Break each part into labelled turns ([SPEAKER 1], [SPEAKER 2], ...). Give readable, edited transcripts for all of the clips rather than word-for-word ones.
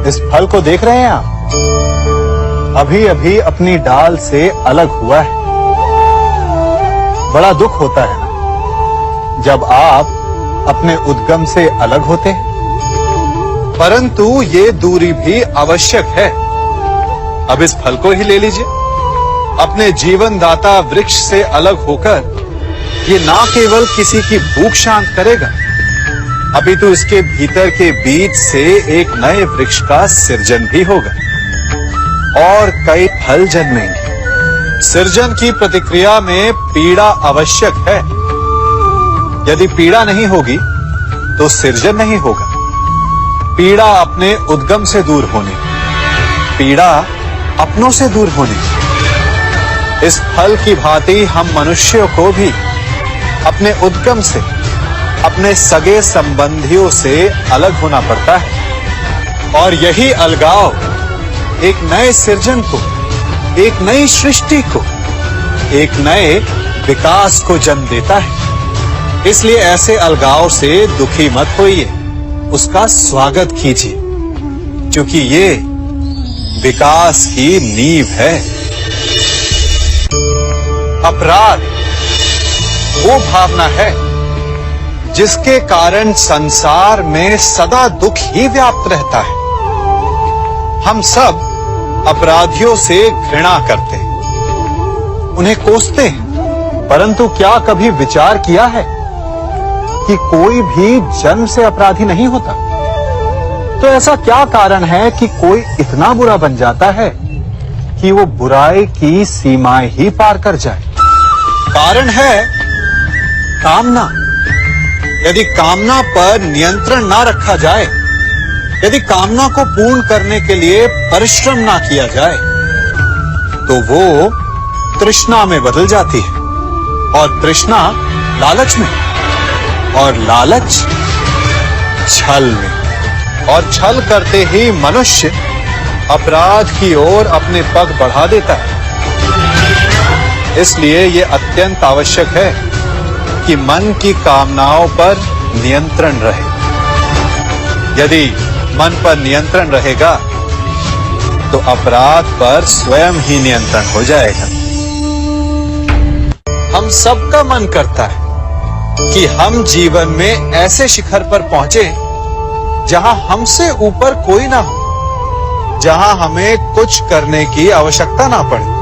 [SPEAKER 1] इस फल को देख रहे हैं आप? अभी अभी अपनी डाल से अलग हुआ है। बड़ा दुख होता है ना जब आप अपने उद्गम से अलग होते हैं, परंतु ये दूरी भी आवश्यक है। अब इस फल को ही ले लीजिए। अपने जीवनदाता वृक्ष से अलग होकर ये ना केवल किसी की भूख शांत करेगा, अपितु इसके भीतर के बीज से एक नए वृक्ष का सृजन भी होगा और कई फल जन्मेंगे। सृजन की प्रतिक्रिया में पीड़ा आवश्यक है। यदि पीड़ा नहीं होगी तो सृजन नहीं होगा। पीड़ा अपने उद्गम से दूर होने, पीड़ा अपनों से दूर होने। इस फल की भांति हम मनुष्यों को भी अपने उद्गम से, अपने सगे संबंधियों से अलग होना पड़ता है और यही अलगाव एक नए सृजन को, एक नई सृष्टि को, एक नए विकास को जन्म देता है। इसलिए ऐसे अलगाव से दुखी मत होइए, उसका स्वागत कीजिए, क्योंकि ये विकास की नींव है। अपराध वो भावना है जिसके कारण संसार में सदा दुख ही व्याप्त रहता है। हम सब अपराधियों से घृणा करते हैं, उन्हें कोसते हैं, परंतु क्या कभी विचार किया है कि कोई भी जन्म से अपराधी नहीं होता? तो ऐसा क्या कारण है कि कोई इतना बुरा बन जाता है कि वो बुराई की सीमाएं ही पार कर जाए? कारण है कामना। यदि कामना पर नियंत्रण ना रखा जाए, यदि कामना को पूर्ण करने के लिए परिश्रम ना किया जाए, तो वो तृष्णा में बदल जाती है और तृष्णा लालच में, और लालच छल में, और छल करते ही मनुष्य अपराध की ओर अपने पग बढ़ा देता है। इसलिए ये अत्यंत आवश्यक है कि मन की कामनाओं पर नियंत्रण रहे। यदि मन पर नियंत्रण रहेगा तो अपराध पर स्वयं ही नियंत्रण हो जाएगा। हम सबका मन करता है कि हम जीवन में ऐसे शिखर पर पहुंचे जहां हमसे ऊपर कोई ना हो, जहां हमें कुछ करने की आवश्यकता ना पड़े,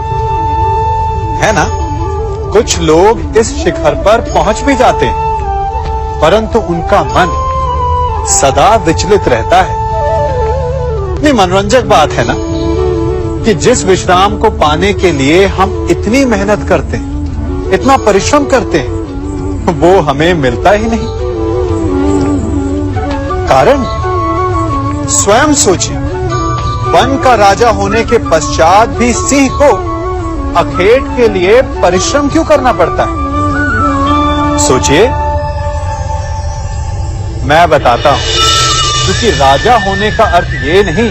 [SPEAKER 1] है ना? कुछ लोग इस शिखर पर पहुंच भी जाते हैं, परंतु उनका मन सदा विचलित रहता है। इतनी मनोरंजक बात है ना कि जिस विश्राम को पाने के लिए हम इतनी मेहनत करते हैं, इतना परिश्रम करते हैं, वो हमें मिलता ही नहीं। कारण स्वयं सोचिए, वन का राजा होने के पश्चात भी सिंह को अखेट के लिए परिश्रम क्यों करना पड़ता है? सोचिए। मैं बताता हूं, क्योंकि राजा होने का अर्थ ये नहीं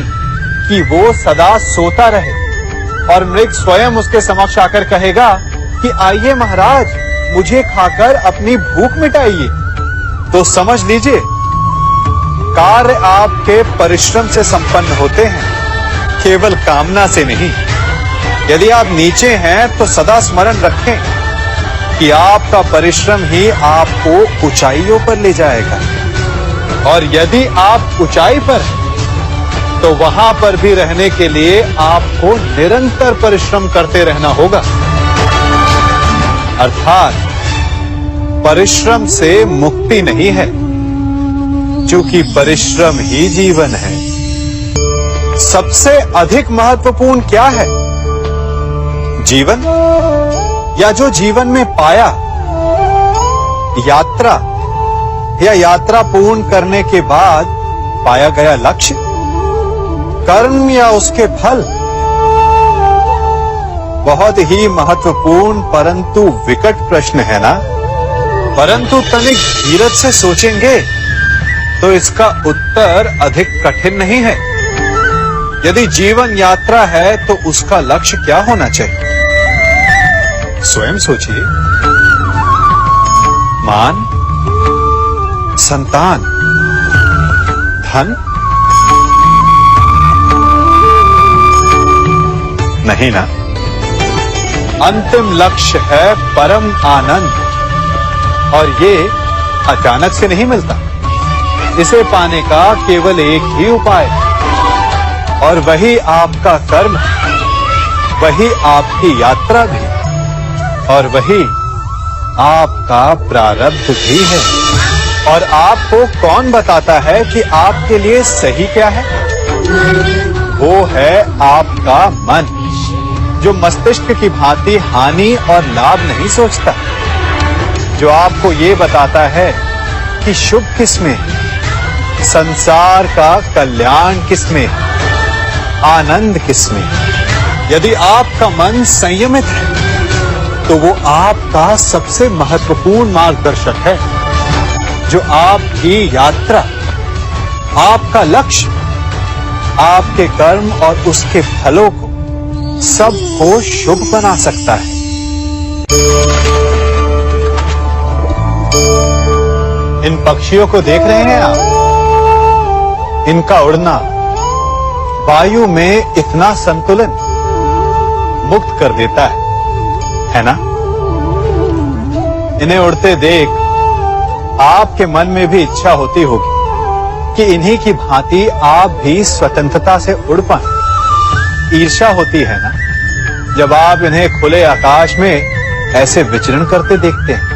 [SPEAKER 1] कि वो सदा सोता रहे और मृग स्वयं उसके समक्ष आकर कहेगा कि आइए महाराज, मुझे खाकर अपनी भूख मिटाइए। तो समझ लीजिए, कार्य आपके परिश्रम से संपन्न होते हैं, केवल कामना से नहीं। यदि आप नीचे हैं तो सदा स्मरण रखें कि आपका परिश्रम ही आपको ऊंचाइयों पर ले जाएगा, और यदि आप ऊंचाई पर हैं तो वहां पर भी रहने के लिए आपको निरंतर परिश्रम करते रहना होगा। अर्थात परिश्रम से मुक्ति नहीं है, क्योंकि परिश्रम ही जीवन है। सबसे अधिक महत्वपूर्ण क्या है? जीवन, या जो जीवन में पाया, यात्रा, या यात्रा पूर्ण करने के बाद पाया गया लक्ष्य, कर्म या उसके फल? बहुत ही महत्वपूर्ण परंतु विकट प्रश्न है ना? परंतु तनिक धीरज से सोचेंगे तो इसका उत्तर अधिक कठिन नहीं है। यदि जीवन यात्रा है तो उसका लक्ष्य क्या होना चाहिए? स्वयं सोचिए। मान, संतान, धन, नहीं ना। अंतिम लक्ष्य है परम आनंद, और ये अचानक से नहीं मिलता। इसे पाने का केवल एक ही उपाय है, और वही आपका कर्म है, वही आपकी यात्रा भी, और वही आपका प्रारब्ध भी है। और आपको कौन बताता है कि आपके लिए सही क्या है? वो है आपका मन, जो मस्तिष्क की भांति हानि और लाभ नहीं सोचता, जो आपको ये बताता है कि शुभ किसमें है, संसार का कल्याण किसमें है, आनंद किसमें है। यदि आपका मन संयमित है तो वो आपका सबसे महत्वपूर्ण मार्गदर्शक है, जो आपकी यात्रा, आपका लक्ष्य, आपके कर्म और उसके फलों को सबको शुभ बना सकता है। इन पक्षियों को देख रहे हैं आप? इनका उड़ना वायु में इतना संतुलन मुक्त कर देता है ना? इन्हें उड़ते देख आपके मन में भी इच्छा होती होगी कि इन्हीं की भांति आप भी स्वतंत्रता से उड़ पाएं। ईर्ष्या होती है ना, जब आप इन्हें खुले आकाश में ऐसे विचरण करते देखते हैं।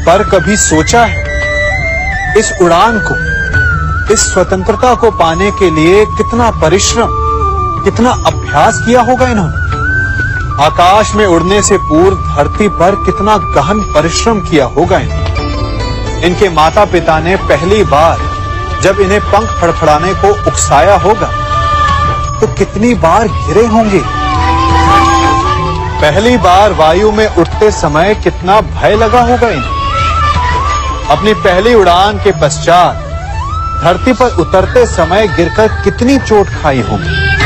[SPEAKER 1] पर कभी सोचा है इस उड़ान को, इस स्वतंत्रता को पाने के लिए कितना परिश्रम, कितना अभ्यास किया होगा इन्होंने? आकाश में उड़ने से पूर्व धरती पर कितना गहन परिश्रम किया होगा इन्होंने। इनके माता पिता ने पहली बार जब इन्हें पंख फड़फड़ाने को उकसाया होगा तो कितनी बार गिरे होंगे। पहली बार वायु में उड़ते समय कितना भय लगा होगा इन्हें। अपनी पहली उड़ान के पश्चात धरती पर उतरते समय गिरकर कितनी चोट खाई होगी।